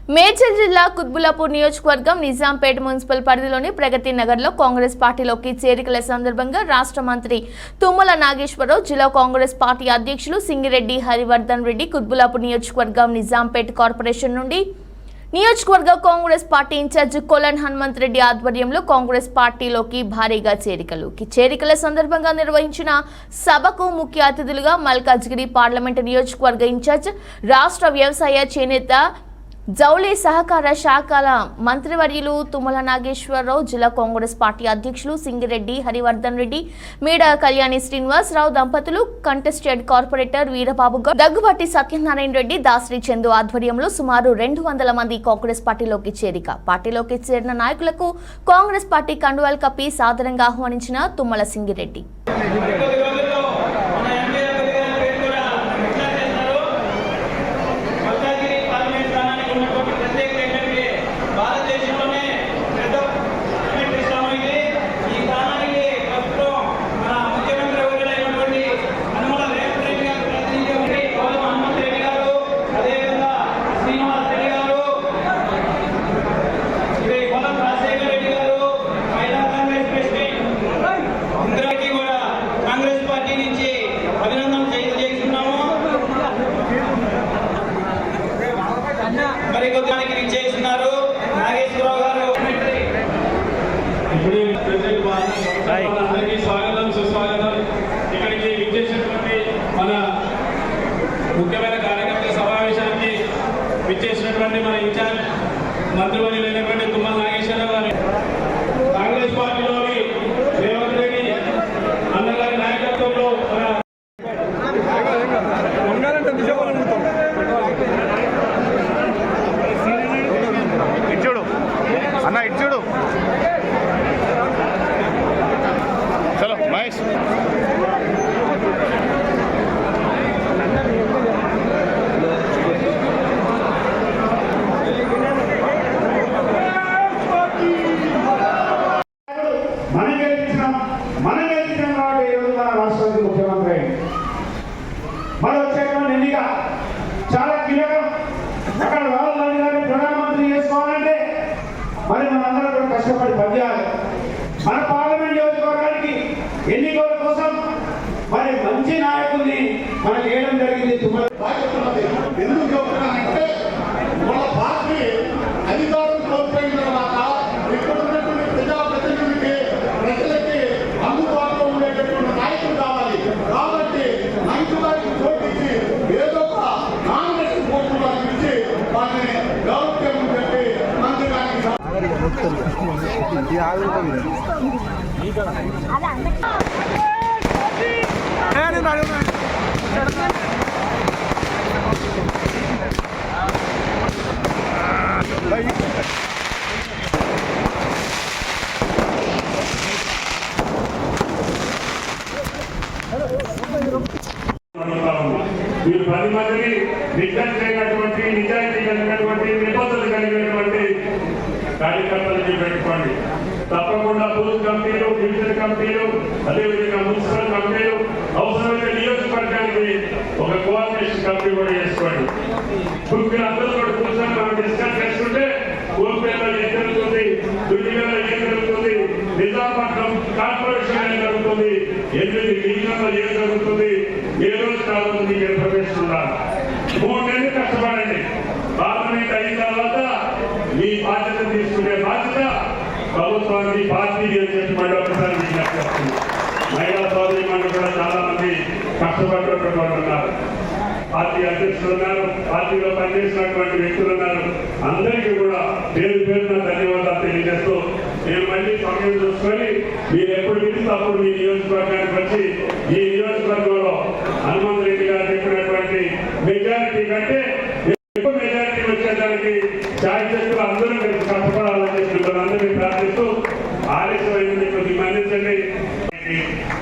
మేడ్చల్ జిల్లా కుత్బుల్లాపూర్ నియోజకవర్గం నిజాంపేట్ మున్సిపల్ పరిధిలోని ప్రగతి నగర్లో కాంగ్రెస్ పార్టీలోకి చేరికల సందర్భంగా రాష్ట్ర మంత్రి తుమ్మల నాగేశ్వరరావు, జిల్లా కాంగ్రెస్ పార్టీ అధ్యక్షులు సింగిరెడ్డి హరివర్ధన్ రెడ్డి, కుత్బుల్లాపూర్ నియోజకవర్గం నిజాంపేట్ కార్పొరేషన్ నుండి నియోజకవర్గ కాంగ్రెస్ పార్టీ ఇన్ఛార్జ్ కొలన్ హనుమంత్ రెడ్డి ఆధ్వర్యంలో కాంగ్రెస్ పార్టీలోకి భారీగా చేరికల సందర్భంగా నిర్వహించిన సభకు ముఖ్య అతిథులుగా మల్కాజ్గిరి పార్లమెంటు నియోజకవర్గ ఇన్ఛార్జ్, రాష్ట్ర వ్యవసాయ చేనేత జౌళి సహకార శాఖల మంత్రివర్యులు తుమ్మల నాగేశ్వరరావు, జిల్లా కాంగ్రెస్ పార్టీ అధ్యక్షులు సింగిరెడ్డి హరివర్ధన్ రెడ్డి, మీడ కళ్యాణి శ్రీనివాసరావు దంపతులు, కంటెస్టెడ్ కార్పొరేటర్ వీరబాబు గౌడ్, దగ్గుబాటి సత్యనారాయణ రెడ్డి, దాసరి చందు ఆధ్వర్యంలో సుమారు 200 మంది కాంగ్రెస్ పార్టీలోకి పార్టీలోకి చేరిన నాయకులకు కాంగ్రెస్ పార్టీ కండువాలు కప్పి సాదరంగా ఆహ్వానించిన తుమ్మల సింగిరెడ్డి. అందరికీ స్వాగతం సుస్వాగతం. ఇక్కడికి విచ్చేసినటువంటి మన ముఖ్యమైన కార్యకర్తల సమావేశానికి విచ్చేసినటువంటి మన ఇన్ఛార్జ్ మంత్రివర్యులైనటువంటి తుమ్మల నాగేశ్వరరావు గారు, కాంగ్రెస్ పార్టీలోని రేవంత్ రెడ్డి అన్నగారి నాయకత్వంలో ఇచ్చుడు అన్న ఇచ్చుడు చలో మహేష్ మనం గెలిచిన కాబట్టి ఈరోజు మన రాష్ట్రానికి ముఖ్యమంత్రి మనం వచ్చేటువంటి ఎన్నిక చాలా కీలకం. అక్కడ రాహుల్ గాంధీ గారిని ప్రధానమంత్రి చేసుకోవాలంటే మరి మనందరం కూడా కష్టపడి పనిచేయాలి. మన పార్లమెంట్ నియోజకవర్గానికి ఎన్నికల కోసం మరి మంచి నాయకుల్ని మనకు వేయడం జరిగింది. ఎందుకు చెప్తున్నానంటే మన పార్టీ అధికారం కోల్పోయిన తర్వాత ఇక్కడ ఉన్నటువంటి ప్రజాప్రతినిధులకి ప్రజలకి అందుబాటులో ఉండేటటువంటి నాయకులు కావాలి. కాబట్టి మంచి వారికి పోటీకి ఏదో ఒక కాంగ్రెస్ పోటీ వారికి ఇచ్చి వాటిని గౌరవం చెప్పి మంత్రి గారికి మీరు 10 మందిని నిజాయితీ కలిగినటువంటి నిబద్ధత కలిగినటువంటి కార్యకర్తలని పెట్టుకోండి. తప్పకుండా బూత్ కమిటీలు, డివిజన్ కమిటీలు, అదేవిధంగా మున్సిపల్ కమిటీలు, అవసరమైన నియోజకవర్గానికి ఒక కోఆర్డినేషన్ కమిటీ కూడా చేసుకోండి. ఇప్పుడు అందరూ కూడా కూర్చొని మనం డిస్కస్ చేస్తుంటే ఊరిపేటలో ఏం జరుగుతుంది, దుర్గిలో ఏం జరుగుతుంది, నిజామాబాద్ కార్పొరేషన్ ఏం జరుగుతుంది, 8 డివిజన్లో ఏం జరుగుతుంది, ఏ రోజు కావాలి ఇన్ఫర్మేషన్ ఉండాలి. 3 నెలలు కష్టపడండి. పార్లమెంట్ అయిన తర్వాత మీ బాధ్యత తీసుకునే బాధ్యత ప్రభుత్వానికి పార్టీకి అని చెప్పి మళ్ళీ ఒకసారి విజ్ఞప్తి చేస్తుంది. మహిళా సోదరి మండలి కూడా చాలా మంది కష్టపడినటువంటి వాళ్ళు ఉన్నారు. పార్టీ అధ్యక్షులు ఉన్నారు, పార్టీలో పనిచేసినటువంటి వ్యక్తులు ఉన్నారు. అందరికీ కూడా పేరు పేరున ధన్యవాదాలు తెలియజేస్తూ నేను మళ్ళీ సమయం చూసుకొని మీరు ఎప్పుడు పిలిస్తే అప్పుడు మీ నియోజకవర్గానికి వచ్చి ఈ నియోజకవర్గంలో హనుమంత్ రెడ్డి గారు చెప్పినటువంటి మెజారిటీ కంటే ఎక్కువ మెజారిటీ వచ్చేదానికి శాయశక్తులు అందరూ కలిసి కష్టపడాలని చెప్పి అందరినీ ప్రార్థిస్తూ ఆలస్యమైంది కొద్ది మన్నించండి.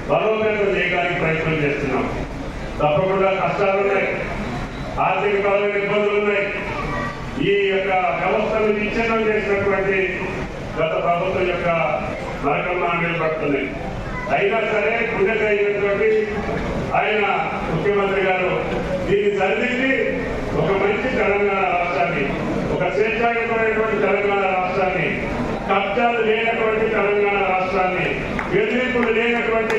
బలోపేతం చేయడానికి ప్రయత్నం చేస్తున్నాం. తప్పకుండా కష్టాలు ఉన్నాయి, ఆర్థిక పరమైన ఇబ్బందులు ఉన్నాయి. ఈ యొక్క వ్యవస్థను విచ్ఛిన్నం చేసినటువంటి గత ప్రభుత్వం యొక్క నరకం నిలబడుతున్నాయి. అయినా సరే గుండె అయినటువంటి ఆయన ముఖ్యమంత్రి గారు దీన్ని సరిదిద్ది ఒక మంచి తెలంగాణ రాష్ట్రాన్ని, ఒక స్వేచ్ఛాయుతమైనటువంటి తెలంగాణ రాష్ట్రాన్ని, కబ్జాలు లేనటువంటి తెలంగాణ రాష్ట్రాన్ని, బెదిరింపులు లేనటువంటి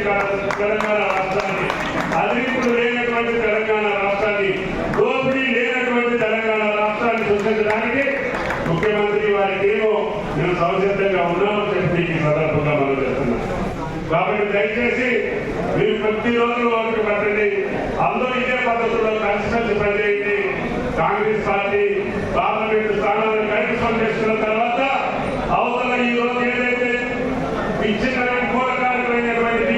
తెలంగాణ రాష్ట్రాన్ని, అదిరింపులు లేనటువంటి తెలంగాణ రాష్ట్రాన్ని, దోపిడీ లేనటువంటి తెలంగాణ రాష్ట్రాన్ని సృష్టించడానికి ముఖ్యమంత్రి వారికి ఏమో మేము సంసిద్ధంగా ఉన్నామని చెప్పి ఈ సందర్భంగా మనం చేస్తున్నాం. కాబట్టి దయచేసి మీరు ప్రతిరోజు ఓపిక పట్టండి. అందరూ ఇదే పద్ధతిలో కలిసి పనిచేయండి. కాంగ్రెస్ పార్టీ